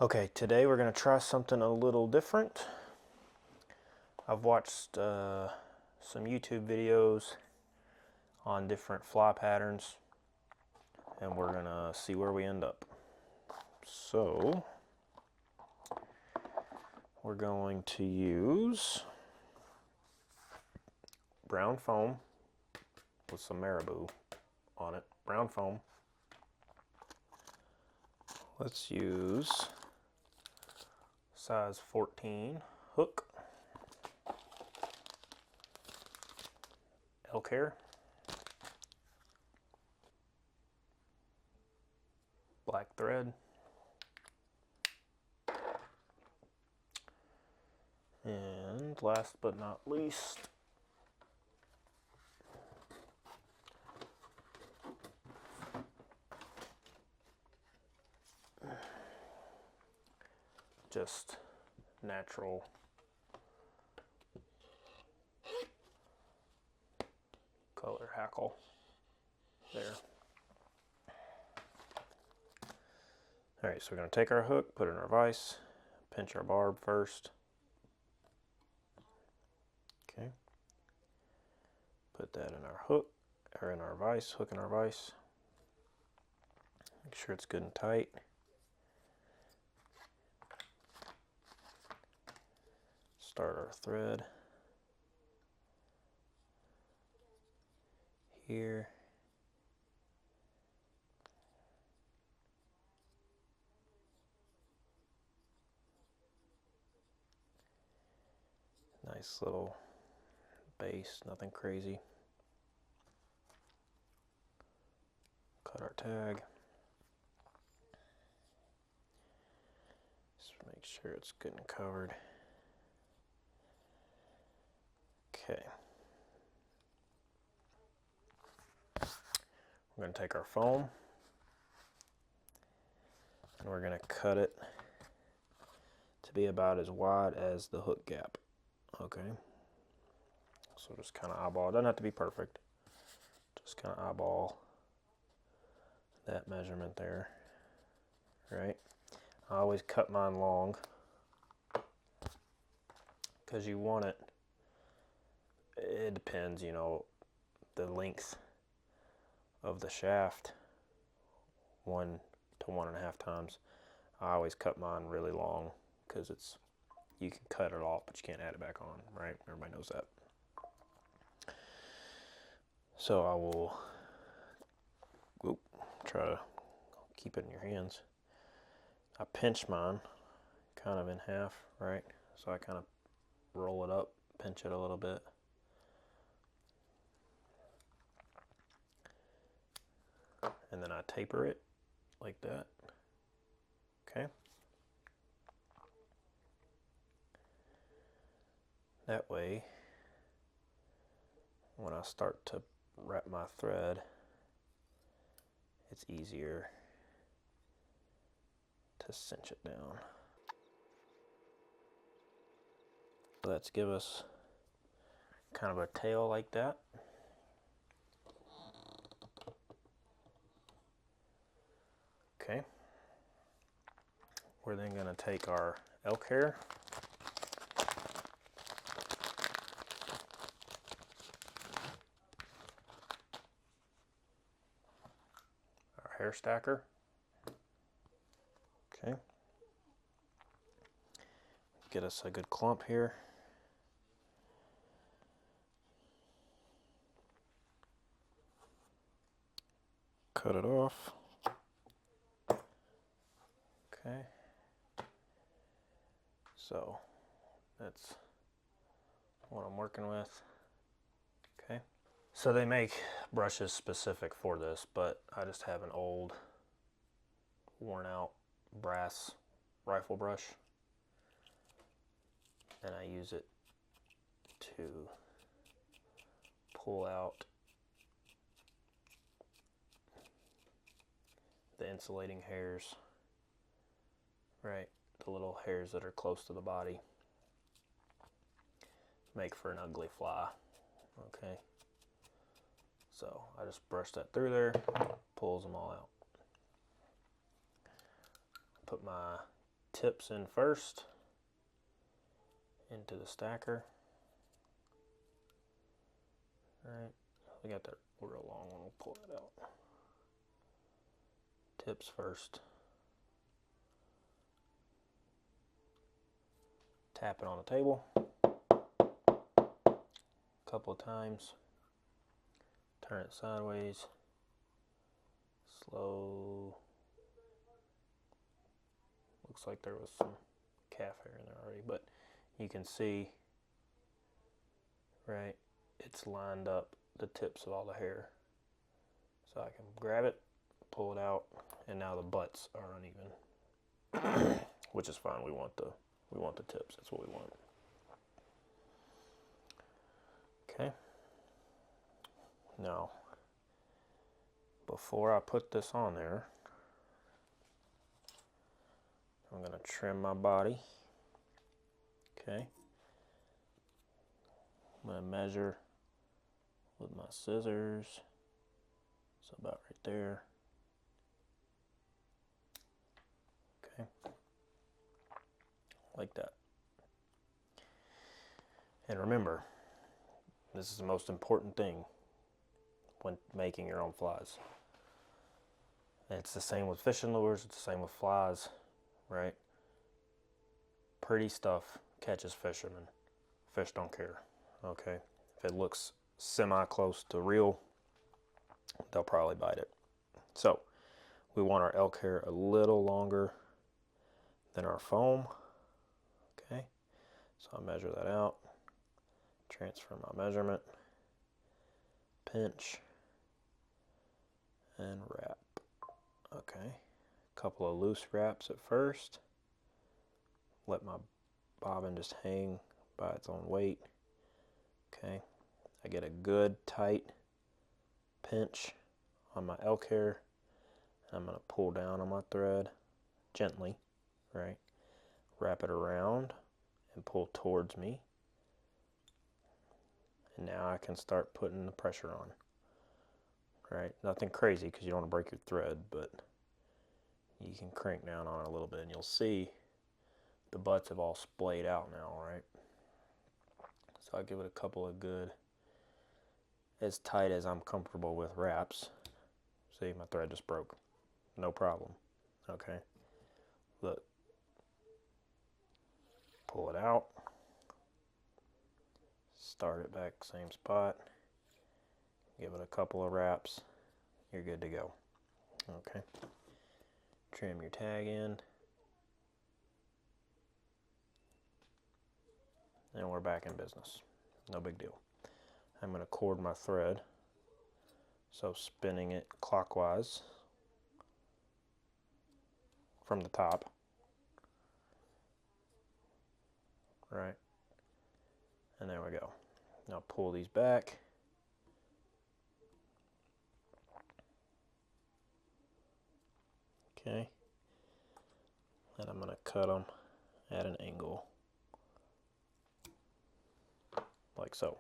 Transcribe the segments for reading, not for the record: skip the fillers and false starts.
Okay, today we're going to try something a little different. I've watched some YouTube videos on different fly patterns, and we're going to see where we end up. So, we're going to use brown foam with some marabou on it. Brown foam. Let's use size 14 hook, elk hair, black thread, and last but not least, just natural color hackle there. All right, so we're going to take our hook, put it in our vise, pinch our barb first. Okay. Put that in our hook, or in our vise, hook in our vise. Make sure it's good and tight. Start our thread here. Nice little base, nothing crazy. Cut our tag. Just make sure it's good and covered. Okay. We're going to take our foam and we're going to cut it to be about as wide as the hook gap. Okay. So just kind of eyeball. It doesn't have to be perfect. Just kind of eyeball that measurement there. Right? I always cut mine long because you want it. It depends, you know, the length of the shaft, 1 to 1.5 times. I always cut mine really long because it's, you can cut it off, but you can't add it back on, right? Everybody knows that. So I will try to keep it in your hands. I pinch mine kind of in half, right? So I kind of roll it up, pinch it a little bit. And then I taper it like that. Okay. That way, when I start to wrap my thread, it's easier to cinch it down. Let's give us kind of a tail like that. Okay. We're then going to take our elk hair, our hair stacker. Okay. Get us a good clump here. Cut it off. Okay. So that's what I'm working with. Okay. So they make brushes specific for this, but I just have an old worn out brass rifle brush and I use it to pull out the insulating hairs, right? The little hairs that are close to the body make for an ugly fly. Okay. So I just brush that through there, pulls them all out. Put my tips in first into the stacker. Alright, we got that real long one, we'll pull that out. Tips first. Tap it on the table a couple of times. Turn it sideways. Slow. Looks like there was some calf hair in there already, but you can see, right, it's lined up the tips of all the hair. So I can grab it, pull it out, and now the butts are uneven, which is fine. We want the tips. That's what we want. Okay. Now, before I put this on there, I'm going to trim my body. Okay. I'm going to measure with my scissors. So about right there. Okay. Like that. And remember, this is the most important thing when making your own flies. And it's the same with fishing lures, it's the same with flies, right? Pretty stuff catches fishermen. Fish don't care, okay? If it looks semi-close to real, they'll probably bite it. So, we want our elk hair a little longer than our foam, okay? So I'll measure that out, transfer my measurement, pinch, and wrap. Okay, a couple of loose wraps at first. Let my bobbin just hang by its own weight. Okay, I get a good tight pinch on my elk hair. I'm going to pull down on my thread gently, right? Wrap it around and pull towards me. And now I can start putting the pressure on. Right? Nothing crazy because you don't want to break your thread, but you can crank down on it a little bit and you'll see the butts have all splayed out now, right? So I give it a couple of good, as tight as I'm comfortable with wraps. See, my thread just broke. No problem. Okay. Look. Pull it out. Start it back, same spot. Give it a couple of wraps. You're good to go. Okay. Trim your tag in. And we're back in business. No big deal. I'm going to cord my thread. So spinning it clockwise from the top. Right. And there we go. Now pull these back. Okay. And I'm going to cut them at an angle. Like so.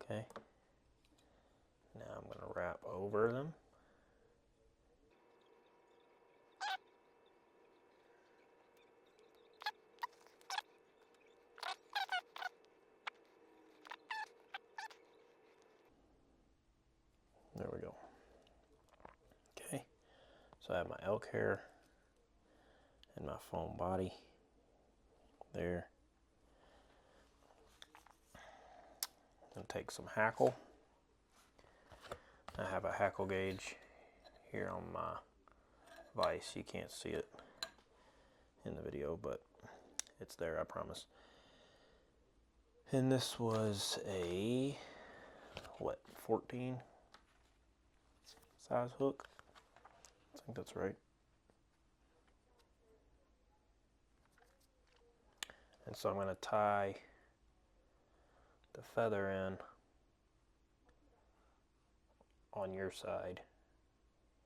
Okay. Now I'm going to wrap over them. There we go. Okay. So I have my elk hair and my foam body there. And take some hackle. I have a hackle gauge here on my vise. You can't see it in the video, but it's there, I promise. And this was a, what, 14 size hook? I think that's right. And so I'm going to tie the feather in on your side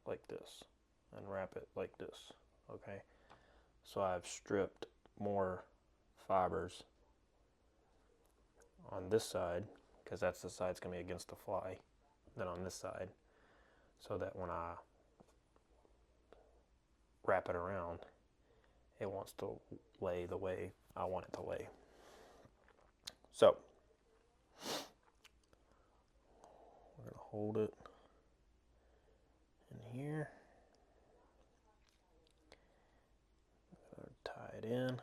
like this and wrap it like this, okay? So I've stripped more fibers on this side, because that's the side that's going to be against the fly, than on this side, so that when I wrap it around, it wants to lay the way I want it to lay. So we're going to hold it in here, tie it in.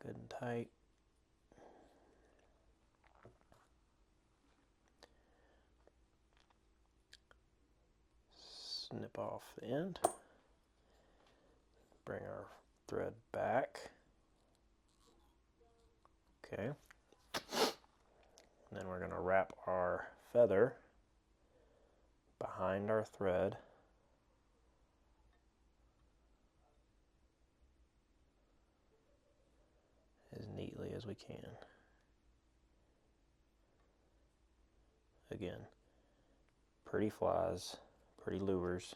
Good and tight. Snip off the end. Bring our thread back. Okay. And then we're going to wrap our feather behind our thread. As neatly as we can. Again, pretty flies, pretty lures,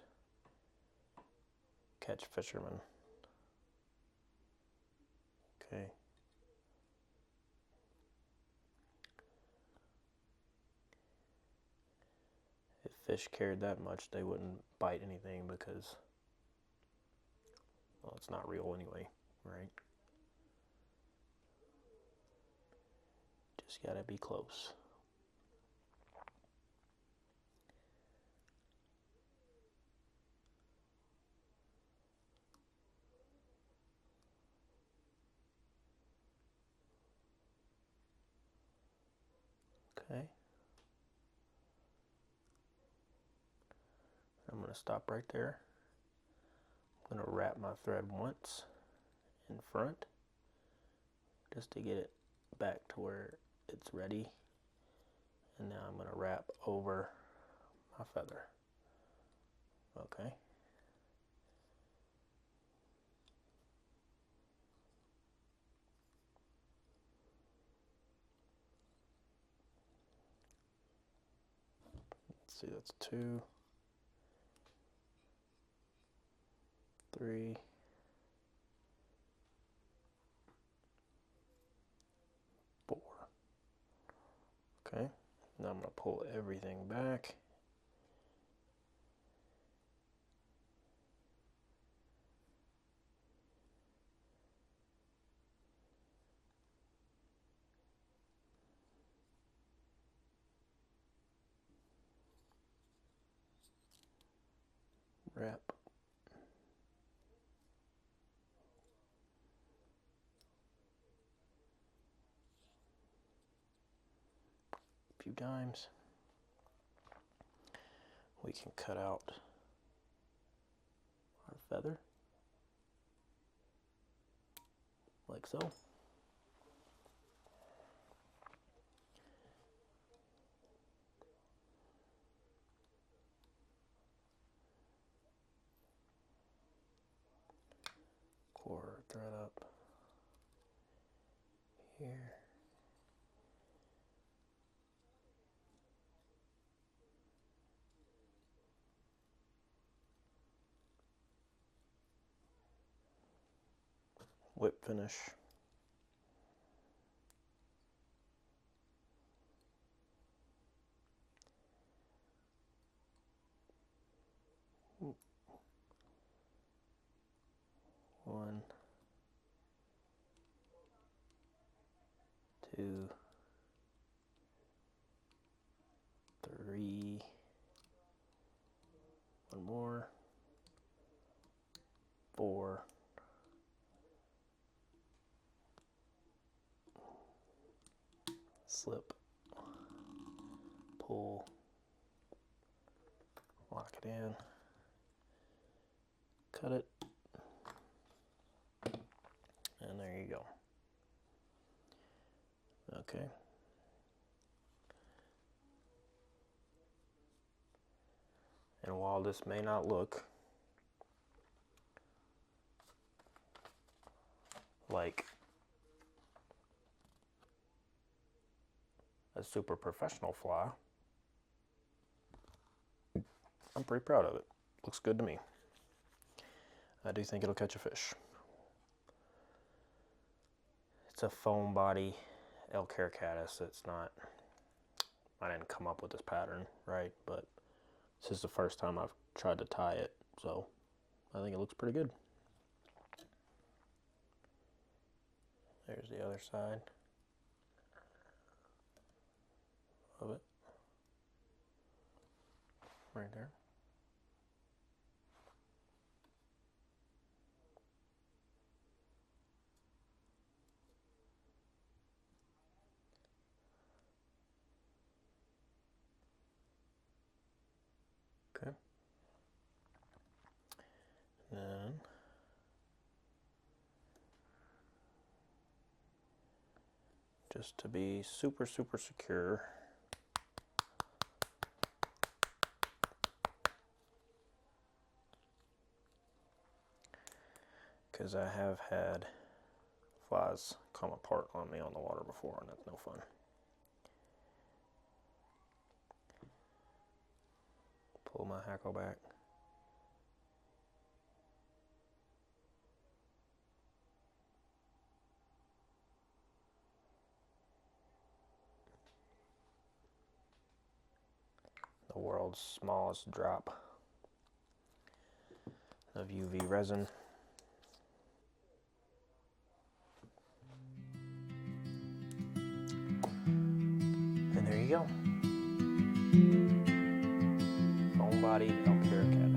catch fishermen. Okay. If fish cared that much, they wouldn't bite anything because, well, it's not real anyway, right? Just gotta be close. Okay. I'm going to stop right there. I'm going to wrap my thread once in front just to get it back to where it's ready. And now I'm going to wrap over my feather. Okay. Let's see, that's 2, 3, 4. Okay, now I'm going to pull everything back. Wrap. A few times. We can cut out our feather like so. Quarter thread up here. Whip finish. One, 2, 3, one more, 4, slip, pull, lock it in, cut it, and there you go. Okay. And while this may not look like a super professional fly, I'm pretty proud of it. Looks good to me. I do think it'll catch a fish. It's a foam body elk hair caddis. It's not, I didn't come up with this pattern, right? But this is the first time I've tried to tie it, so I think it looks pretty good. There's the other side of it, right there. Okay. Then just to be super secure, because I have had flies come apart on me on the water before, and that's no fun. Pull my hackle back. The world's smallest drop of UV resin. And there you go. Foam body elk hair caddis.